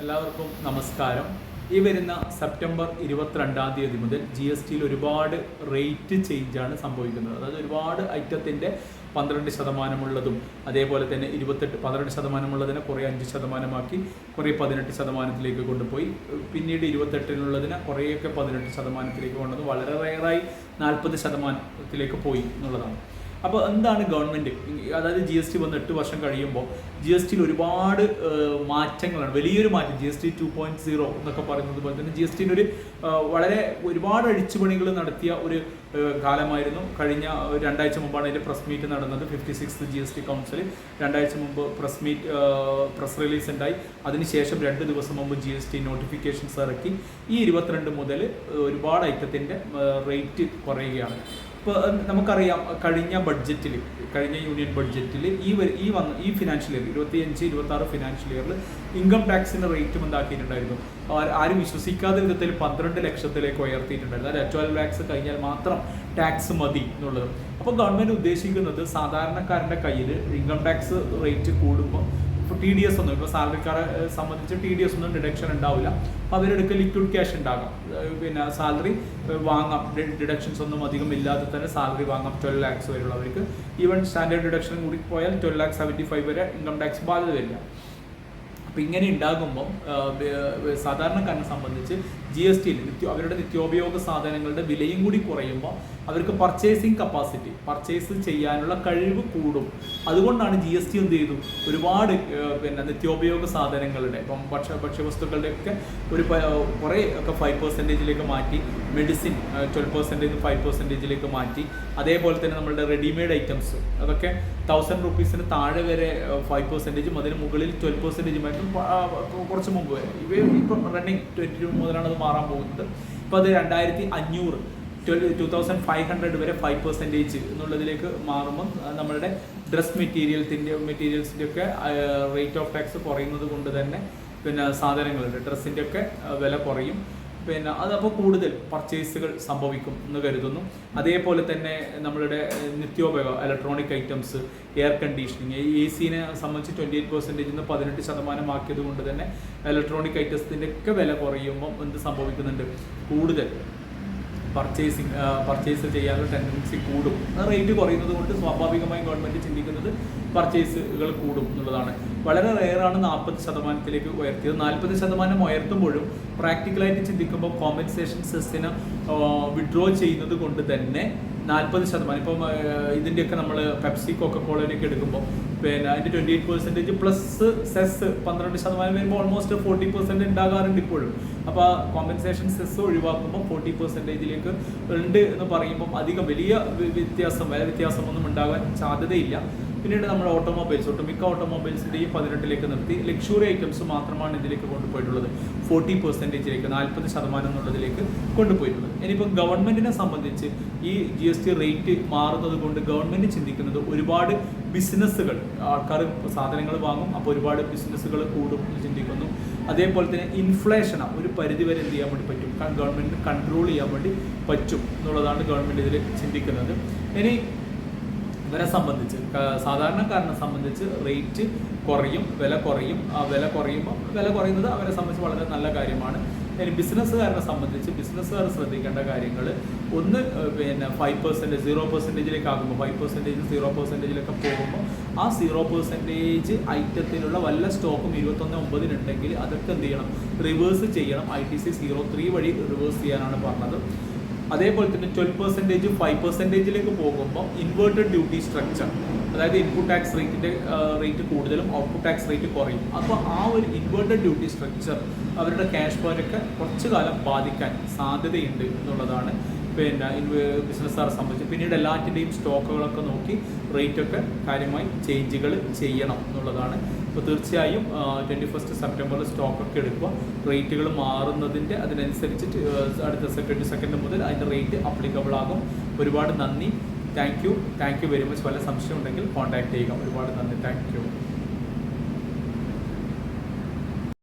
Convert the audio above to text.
എല്ലാവർക്കും നമസ്കാരം. ഈ വരുന്ന സെപ്റ്റംബർ 22-ാം തീയതി മുതൽ GSTയിൽ ഒരുപാട് റേറ്റ് ചേഞ്ചാണ് സംഭവിക്കുന്നത്. അതായത് ഒരുപാട് ഐറ്റത്തിൻ്റെ 12% അതേപോലെ തന്നെ 12% കുറേ 5% കുറേ 18% കൊണ്ടുപോയി, പിന്നീട് 28 കുറേയൊക്കെ 18% കൊണ്ടുവന്ന് വളരെ റെയറായി 40% പോയി എന്നുള്ളതാണ്. അപ്പോൾ എന്താണ് ഗവൺമെൻറ്, അതായത് GST വന്ന് 8 വർഷം കഴിയുമ്പോൾ GSTയിൽ ഒരുപാട് മാറ്റങ്ങളാണ്, വലിയൊരു മാറ്റം. GST 2.0 എന്നൊക്കെ പറയുന്നത് പോലെ തന്നെ GSTയിൽ ഒരുപാട് അഴിച്ചുപണികൾ നടത്തിയ ഒരു കാലമായിരുന്നു. കഴിഞ്ഞ 2 ആഴ്ച മുമ്പാണ് അതിൻ്റെ പ്രസ് മീറ്റ് നടന്നത്. 56th GST കൗൺസിൽ 2 ആഴ്ച മുമ്പ് പ്രസ് റിലീസ് ഉണ്ടായി. അതിനുശേഷം 2 ദിവസം മുമ്പ് GST നോട്ടിഫിക്കേഷൻസ് ഇറക്കി. ഈ 22 മുതൽ ഒരുപാട് ഐറ്റത്തിൻ്റെ റേറ്റ് കുറയുകയാണ്. ഇപ്പോൾ നമുക്കറിയാം, കഴിഞ്ഞ യൂണിയൻ ബഡ്ജറ്റിൽ ഈ ഫിനാൻഷ്യൽ ഇയർ 25-26 ഫിനാൻഷ്യൽ ഇയറിൽ ഇൻകം ടാക്സിൻ്റെ റേറ്റും എന്താക്കിയിട്ടുണ്ടായിരുന്നു. ആരും വിശ്വസിക്കാത്ത വിധത്തിൽ 12 ലക്ഷത്തിലേക്ക് ഉയർത്തിയിട്ടുണ്ടായിരുന്നു. അതായത് 12 lakhs കഴിഞ്ഞാൽ മാത്രം ടാക്സ് മതി എന്നുള്ളത്. അപ്പോൾ ഗവൺമെൻറ് ഉദ്ദേശിക്കുന്നത് സാധാരണക്കാരൻ്റെ കയ്യിൽ ഇൻകം ടാക്സ് റേറ്റ് കൂടുമ്പോൾ TDS ഒന്നും, ഇപ്പോൾ സാലറിക്കാരെ സംബന്ധിച്ച് TDS ഒന്നും ഡിഡക്ഷൻ ഉണ്ടാവില്ല. അപ്പോൾ അവരെടുക്കുക ലിക്വിഡ് ക്യാഷ് ഉണ്ടാകാം, പിന്നെ സാലറി വാങ്ങാം, ഡിഡക്ഷൻസ് ഒന്നും അധികം ഇല്ലാതെ തന്നെ സാലറി വാങ്ങാം. 12 lakhs വരെയുള്ളവർക്ക് ഈവൻ സ്റ്റാൻഡേർഡ് ഡിഡക്ഷനും കൂടി പോയാൽ 12,75,000 വരെ ഇൻകം ടാക്സ് ബാധ്യത വരില്ല. അപ്പോൾ ഇങ്ങനെ ഉണ്ടാകുമ്പം സാധാരണക്കാരനെ സംബന്ധിച്ച് GSTയിൽ അവരുടെ നിത്യോപയോഗ സാധനങ്ങളുടെ വിലയും കൂടി കുറയുമ്പോൾ അവർക്ക് പർച്ചേസ് ചെയ്യാനുള്ള കഴിവ് കൂടും. അതുകൊണ്ടാണ് GST എന്ത് ചെയ്തു, ഒരുപാട് നിത്യോപയോഗ സാധനങ്ങളുടെ, ഇപ്പം ഭക്ഷ്യവസ്തുക്കളുടെയൊക്കെ കുറേ ഒക്കെ 5% മാറ്റി, മെഡിസിൻ 12% 5% മാറ്റി. അതേപോലെ തന്നെ നമ്മളുടെ റെഡിമെയ്ഡ് ഐറ്റംസ് അതൊക്കെ 1000 rupees താഴെ വരെ 5%, അതിന് മുകളിൽ 12% കുറച്ച് മുമ്പ് വരെ. ഇപ്പം റണ്ണിങ് 22 മുതലാണ് അത് മാറാൻ പോകുന്നത്. ഇപ്പോൾ അത് 2500 2500 വരെ 5% എന്നുള്ളതിലേക്ക് മാറുമ്പം നമ്മളുടെ ഡ്രസ് മെറ്റീരിയൽസിൻ്റെ ഒക്കെ റേറ്റ് ഓഫ് ടാക്സ് കുറയുന്നത് കൊണ്ട് തന്നെ സാധനങ്ങളുടെ ഡ്രസ്സിൻ്റെ ഒക്കെ വില കുറയും. അതപ്പോൾ കൂടുതൽ പർച്ചേസുകൾ സംഭവിക്കും എന്ന് കരുതുന്നു. അതേപോലെ തന്നെ നമ്മളുടെ നിത്യോപയോഗ ഇലക്ട്രോണിക് ഐറ്റംസ്, എയർ കണ്ടീഷനിങ്, AC-നെ സംബന്ധിച്ച് 28% 18% ആക്കിയത് കൊണ്ട് തന്നെ ഇലക്ട്രോണിക് ഐറ്റംസിൻ്റെ ഒക്കെ വില കുറയുമ്പം എന്ത് സംഭവിക്കുന്നുണ്ട്, കൂടുതൽ പർച്ചേസ് ചെയ്യാനുള്ള ടെൻഡൻസി കൂടും. റേറ്റ് കുറയുന്നത് കൊണ്ട് സ്വാഭാവികമായും ഗവൺമെൻറ് ചിന്തിക്കുന്നത് പർച്ചേസുകൾ കൂടും എന്നുള്ളതാണ്. വളരെ റെയറാണ് 40% ഉയർത്തിയത്. 40% ഉയർത്തുമ്പോഴും പ്രാക്ടിക്കലായിട്ട് ചിന്തിക്കുമ്പോൾ കോമ്പൻസേഷൻ സെസ്സിന് വിഡ്രോ ചെയ്യുന്നത് കൊണ്ട് തന്നെ 40%, ഇപ്പം ഇതിൻ്റെയൊക്കെ നമ്മൾ പെപ്സി കൊക്കക്കോളയൊക്കെ എടുക്കുമ്പോൾ അതിൻ്റെ 28% പ്ലസ് സെസ് 12% വരുമ്പോൾ ഓൾമോസ്റ്റ് 40% ഉണ്ടാകാറുണ്ട് ഇപ്പോഴും. അപ്പോൾ ആ സെസ് ഒഴിവാക്കുമ്പോൾ 40%ലേക്ക് ഉണ്ട് എന്ന് പറയുമ്പം അധികം വലിയ വ്യത്യാസമൊന്നും ഉണ്ടാകാൻ സാധ്യതയില്ല. പിന്നീട് നമ്മുടെ ഒട്ടുമിക്ക ഓട്ടോമൊബൈൽസിൻ്റെയും 18ലേക്ക് നിർത്തി. ലക്ഷറി ഐറ്റംസ് മാത്രമാണ് ഇതിലേക്ക് കൊണ്ടുപോയിട്ടുള്ളത് 40%ലേക്ക്, 40% എന്നുള്ളതിലേക്ക് കൊണ്ടുപോയിട്ടുള്ളത്. ഇനിയിപ്പം ഗവൺമെൻറ്റിനെ സംബന്ധിച്ച് ഈ GST റേറ്റ് മാറുന്നത് കൊണ്ട് ഗവൺമെൻറ് ചിന്തിക്കുന്നത് ഒരുപാട് ബിസിനസ്സുകൾ, ആൾക്കാർ സാധനങ്ങൾ വാങ്ങും, അപ്പോൾ ഒരുപാട് ബിസിനസ്സുകൾ കൂടും എന്ന് ചിന്തിക്കുന്നു. അതേപോലെ തന്നെ ഇൻഫ്ലേഷൻ ഒരു പരിധിവരെ എന്ത് ചെയ്യാൻ വേണ്ടി പറ്റും, ഗവൺമെൻറ്റിന് കൺട്രോൾ ചെയ്യാൻ വേണ്ടി പറ്റും എന്നുള്ളതാണ് ഗവൺമെൻറ് ഇതിൽ ചിന്തിക്കുന്നത്. ഇനി ഇവരെ സംബന്ധിച്ച്, സാധാരണക്കാരനെ സംബന്ധിച്ച് റേറ്റ് കുറയും, വില കുറയും. ആ വില കുറയുന്നത് അവരെ സംബന്ധിച്ച് വളരെ നല്ല കാര്യമാണ്. ഇനി ബിസിനസ്സുകാരനെ സംബന്ധിച്ച് ബിസിനസ്സുകാർ ശ്രദ്ധിക്കേണ്ട കാര്യങ്ങൾ, ഒന്ന് 5% 0%ലേക്ക് ആകുമ്പോൾ 5% 0%ലേക്ക് പോകുമ്പോൾ ആ 0% ഐറ്റത്തിലുള്ള വല്ല സ്റ്റോക്കും 21/9 ഉണ്ടെങ്കിൽ അതൊക്കെ എന്ത് ചെയ്യണം, റിവേഴ്സ് ചെയ്യണം. ITC 03 വഴി റിവേഴ്സ് ചെയ്യാനാണ് പറഞ്ഞത്. അതേപോലെ തന്നെ 12% 5%ലേക്ക് പോകുമ്പോൾ ഇൻവേർട്ടഡ് ഡ്യൂട്ടി സ്ട്രക്ചർ, അതായത് ഇൻപുട്ട് ടാക്സ് റേറ്റ് കൂടുതലും ഔട്ട്പുട്ട് ടാക്സ് റേറ്റ് കുറയും. അപ്പോൾ ആ ഒരു ഇൻവേർട്ടഡ് ഡ്യൂട്ടി സ്ട്രക്ചർ അവരുടെ ക്യാഷ് ഫ്ലോയൊക്കെ കുറച്ചു കാലം ബാധിക്കാൻ സാധ്യതയുണ്ട് എന്നുള്ളതാണ് ബിസിനസ്സുകാരെ സംബന്ധിച്ച്. പിന്നീട് എല്ലാറ്റിൻ്റെയും സ്റ്റോക്കുകളൊക്കെ നോക്കി റേറ്റൊക്കെ കാര്യമായി ചേഞ്ചുകൾ ചെയ്യണം എന്നുള്ളതാണ്. അപ്പോൾ തീർച്ചയായും 21 സെപ്റ്റംബറിൽ സ്റ്റോക്കൊക്കെ എടുക്കുക. റേറ്റുകൾ മാറുന്നതിൻ്റെ അതിനനുസരിച്ച് അടുത്ത 22 മുതൽ അതിൻ്റെ റേറ്റ് അപ്ലിക്കബിൾ ആകും. ഒരുപാട് നന്ദി. Thank you very much. വല്ല സംശയം ഉണ്ടെങ്കിൽ കോൺടാക്ട് ചെയ്യുക. ഒരുപാട് നന്ദി. Thank you.